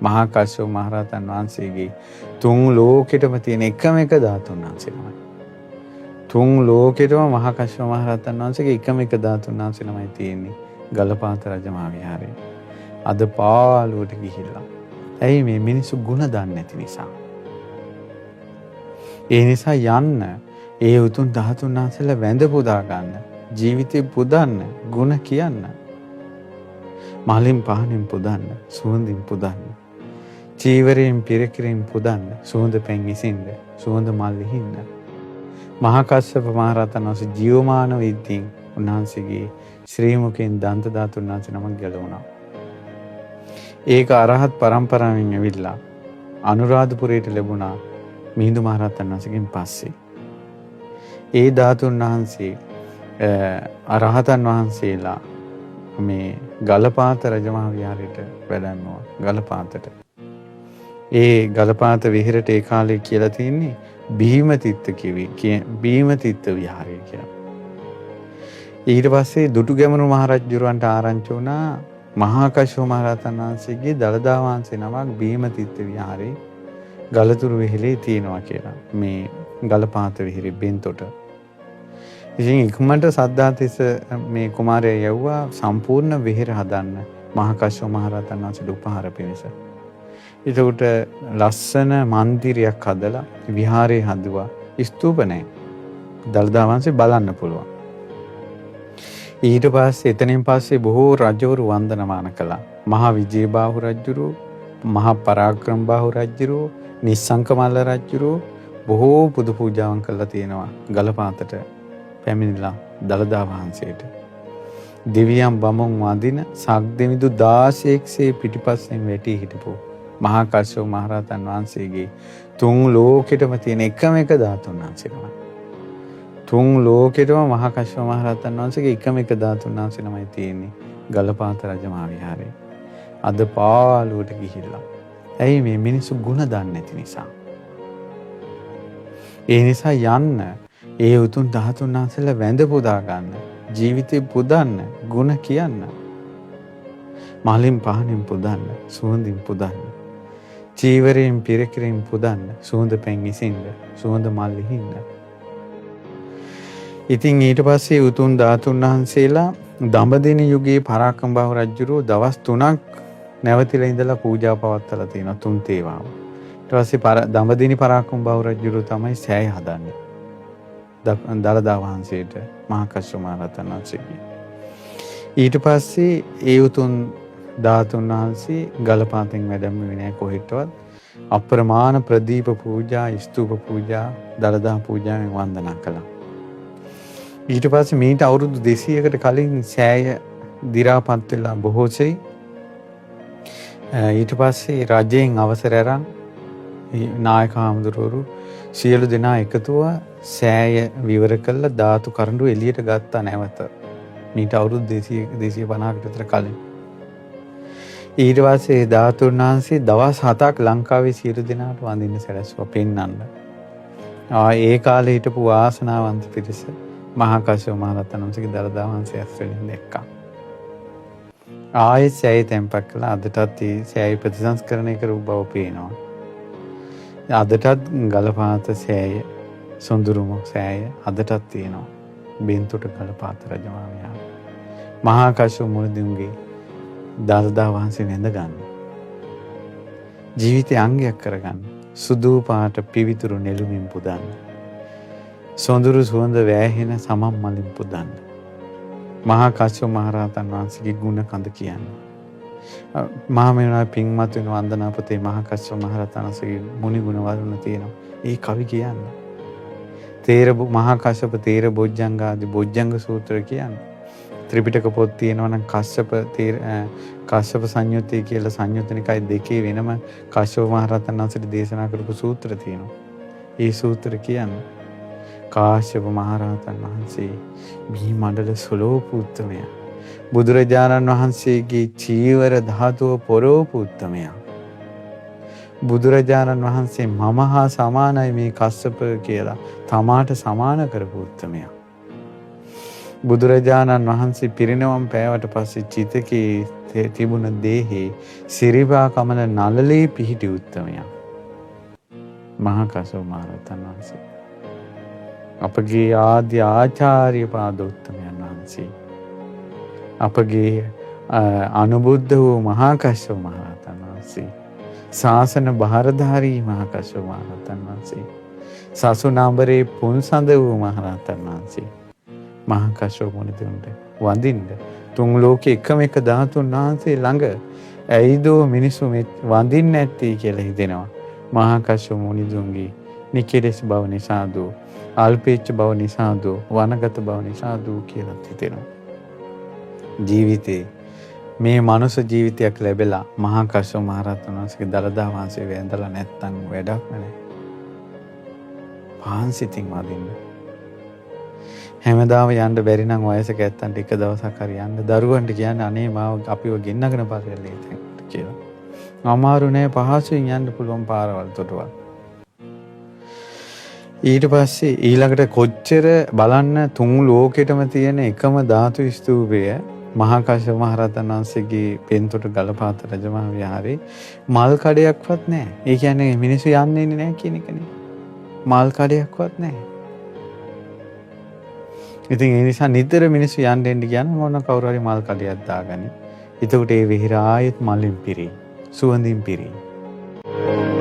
මහා කස්සප මහරහතන් වහන්සේගේ තුන් ලෝකෙටම තියෙන එකම එක ධාතුන් වහන්සේමයි. තුන් ලෝකෙටම මහා කස්සප මහරහතන් වහන්සේගේ එකම එක ධාතුන් වහන්සේමයි තියෙන්නේ ගලපාත රජමහා විහාරයේ. අද පාළුවට ගිහිල්ලා. ඇයි මේ මිනිස්සු ಗುಣ දන්නේ නැති නිසා. ඒ නිසා යන්න ඒ උතුම් ධාතුන් වහන්සේලා වැඳ පුදා ගන්න. ජීවිතේ පුදන්න, ಗುಣ කියන්න. මලින් පහනින් පුදන්න, සුවඳින් පුදන්න. චීවරයෙන් පිරකිරින් පුදන්න, සුවඳ පැන් ඉසින්න, සුවඳ මල් හින්න. මහා කස්සප මහරහතන් වහන්සේ ජීවමාන විද්දීන් උන්වහන්සේගේ ශ්‍රී මුඛයෙන් දන්ත ධාතුන් වහන්සේ නමක් ගැලවුණා. ඒක අරහත් පරම්පරාවෙන් ඇවිල්ලා අනුරාධපුරයට ලැබුණා මිහිඳු මහරහතන් වහන්සේගෙන් පස්සේ. ඒ ධාතුන් වහන්සේ අරහතන් වහන්සේලා මේ ගලපාත රජමහා විහාරයට වැඩමවා ගලපාතට. ඒ ගලපාත විහෙරට ඒ කාලේ කියලා තියෙන්නේ බීමතිත්ත බීමතිත්ත විහාරය කියලා. ඊට පස්සේ දුටුගැමුණු මහරජුරවන්ට ආරංචි වුණා මහා කස්සප මහරහතන් වහන්සේගේ දළදා වහන්සේ නමක් බීමතිත්ත විහාරේ ගලතුරු විහිලේ තියෙනවා කියලා. මේ ගලපාත විහිරේ බෙන්තොට. ඉතින් ඉක්මනට සද්ධාතිස්ස මේ කුමාරයා යවුවා සම්පූර්ණ විහෙර හදන්න මහා කස්සප මහරහතන් වහන්සේට උපහාර පිණිස. ඒකට ලස්සන මන්දිරයක් හදලා විහාරේ හදුවා. ස්තූප නැහැ. දළදා වහන්සේ බලන්න පුළුවන්. ඊට පස්සේ එතනින් පස්සේ බොහෝ රජවරු වන්දනමාන කළා. මහා විජයබාහු රජුරෝ, මහා පරාක්‍රමබාහු රජුරෝ, නිස්සංකමල්ල රජුරෝ බොහෝ පුද පූජාවන් කළා තියෙනවා ගලපාතට පැමිණිලා දළදා වහන්සේට. දෙවියන් බමුන් වඳින සක්දෙවිඳු 16ක්සේ පිටිපස්සෙන් වැටි හිටපු මහා කස්සප මහරහතන් වහන්සේගේ තුන් ලෝකෙටම තියෙන එකම එක ධාතුන් වහන්සේමයි. තුන් ලෝකෙටම මහා කස්සප මහරහතන් වහන්සේගේ එකම එක ධාතුන් වහන්සේමයි තියෙන්නේ ගලපාත රජමහා විහාරයේ. අද පාළුවට ගිහිල්ලා. ඇයි මේ මිනිස්සු ಗುಣ දන්නේ නැති නිසා. ඒ නිසා යන්න ඒ උතුම් ධාතුන් වහන්සේලා වැඳ පුදා ගන්න. ජීවිතේ පුදන්න, ಗುಣ කියන්න. මලින් පහනින් පුදන්න, සුවඳින් පුදන්න. චීවරයෙන් පිරකිරින් පුදන්න, සුවඳ පැන් ඉසින්න, සුවඳ මල් හින්න. ඉතින් ඊට පස්සේ උතුම් ධාතුන් වහන්සේලා දඹදිව යුගයේ පරාක්‍රමබාහු රජුරෝ දවස් 3ක් නැවතිලා ඉඳලා පූජා පවත්වලා තියෙනවා තුන් තේවාව. ඊට පස්සේ දඹදිව පරාක්‍රමබාහු රජුරෝ තමයි සෑය හදන්නේ. දළදා වහන්සේට මහා කස්සප මහරහතන් වහන්සේගේ. ඊට පස්සේ ඒ උතුම් ධාතුන් වහන්සේ ගලපාතෙන් වැඩම නෑ කොහෙටවත්. අප්‍රමාණ ප්‍රදීප පූජා, ස්තූප පූජා, දළදා පූජාවෙන් වන්දනා කළා. ඊට පස්සේ මීට අවුරුදු 200කට කලින් සෑය දි รา පත් වෙලා බොහෝසෙයි. ඊට පස්සේ රජයෙන් අවසර අරන් නායක හාමුදුරුවෝ සියලු දෙනා එකතුව සෑය විවර කළා ධාතු කරඬු එළියට ගත්තා නැවත. මීට අවුරුදු 250කට විතර කලින්. ඊට පස්සේ ධාතුන් වහන්සේ දවස් 7ක් ලංකාවේ සියලු දෙනාට වඳින්න සැලැස්සුවා පෙන්වන්න. ඒ කාලේ හිටපු වාසනාවන්ත පිරිස මහා කස්සප මහරහතන් වහන්සේගේ දළදා වහන්සේ ඇස්වලින් දැක්කා. ආයෙත් සෑය තැන්පත් කළා. අදටත් ඒ සෑය ප්‍රතිසංස්කරණය කරපු බව පේනවා. අදටත් ගලපාත සෑය, සොඳුරුම සෑය අදටත් තියෙනවා. බෙන්තොට ගලපාත රජමහා විහාරය. මහා කස්සප මුනිදුන්ගේ දළදා වහන්සේ වැඳ ගන්න. ජීවිතේ අංගයක් කරගන්න. සුදු පාට පිවිතුරු නෙළුමින් පුදන්න. සොඳුරු සුවඳ වෑහෙන සමම් මලින් පුදන්න. මහා කස්සප මහරහතන් වහන්සේගේ ගුණ කඳ කියන්න. මහා මෙවුනා පින්වත් වෙන වන්දනා පොතේ මහා කස්සප මහරහතන් වහන්සේගේ මුනි ගුණ වර්ණන තියෙනවා. ඒ කවි කියන්න. මහා කස්සප තේර බොජ්ජංග ආදී බොජ්ජංග සූත්‍ර කියන්නේ. ත්‍රිපිටක පොත් තියෙනවා නම් කස්සප සංයුත්තේ කියලා සංයුත්ත නිකාය 2 වෙනම කස්සප මහරහතන් වහන්සේට දේශනා කරපු සූත්‍ර තියෙනවා. ඒ සූත්‍ර කියන්නේ කාශ්‍යප මහරහතන් වහන්සේ මේ මණ්ඩල සොලෝපු උත්තමයා. බුදුරජාණන් වහන්සේගේ චීවර ධාතුව පොරෝපු උත්තමයා. බුදුරජාණන් වහන්සේ මම හා සමානයි මේ කස්සප කියලා තමාට සමාන කරපු උත්තමයා. බුදුරජාණන් වහන්සේ පිරිනවම් පෑවට පස්සේ චිතකේ තිබුණ දේහි සිරිපා කමල නළලේ පිහිටි උත්තමයා මහා කස්සප මහ රහතන් වහන්සේ. අපගේ ආද්‍ය ආචාර්ය පාදෝත්තමයන් වහන්සේ. අපගේ අනුබුද්ධ වූ මහා කස්සප මහ රහතන් වහන්සේ. ශාසන බාරධාරී මහා කස්සප මහ රහතන් වහන්සේ. සසුනාඹරේ පුන්සඳ වූ මහ රහතන් වහන්සේ. මහා කස්සප මුනිතුන්ට වඳින්න තුන් ලෝකේ එකම එක ධාතුන් වහන්සේ ළඟ ඇයිදෝ මිනිස්සු වඳින්නේ නැත්තේ කියලා හිතෙනවා. මහා කස්සප මුනිතුන්ගේ නිකලෙස් බව නිසාදෝ අල්පේච්ඡ බව නිසාදෝ වනගත බව නිසාදෝ කියලා හිතෙනවා. ජීවිතේ මේ මනුෂ්‍ය ජීවිතයක් ලැබෙලා මහා කස්සප මහ රහතන් වහන්සේගේ දළදා වහන්සේ වැඳලා නැත්තම් වැඩක් නැහැ. පාන්සිතින් වදින්න. හැමදාම යන්න බැරි නම් වයසක ඇත්තන්ට එක දවසක් හරි යන්න දරුවන්ට කියන්නේ අනේ මාව අපිව ගෙන්නගෙන පස්සෙල්ලේ තැන්ට කියලා. අමාරු නෑ පහසුවෙන් යන්න පුළුවන් පාරවල් තොටවල්. ඊට පස්සේ ඊළඟට කොච්චර බලන්න තුන් ලෝකෙටම තියෙන එකම ධාතු ස්තූපය මහා කස්සප මහ රහතන් වහන්සේගේ පෙන්තොට ගලපාත රජමහා විහාරේ මල් කඩයක්වත් නැහැ. ඒ කියන්නේ මිනිස්සු යන්නේ නැහැ කියන එකනේ. මල් කඩයක්වත් නැහැ. ඉතින් ඒ නිසා නිතර මිනිස්සු යන්න එන්න කියන මොන කවුරු හරි මල් කඩයක් දාගනි. එතකොට ඒ විහිර ආයෙත් මලින් පිරේ. සුවඳින් පිරේ.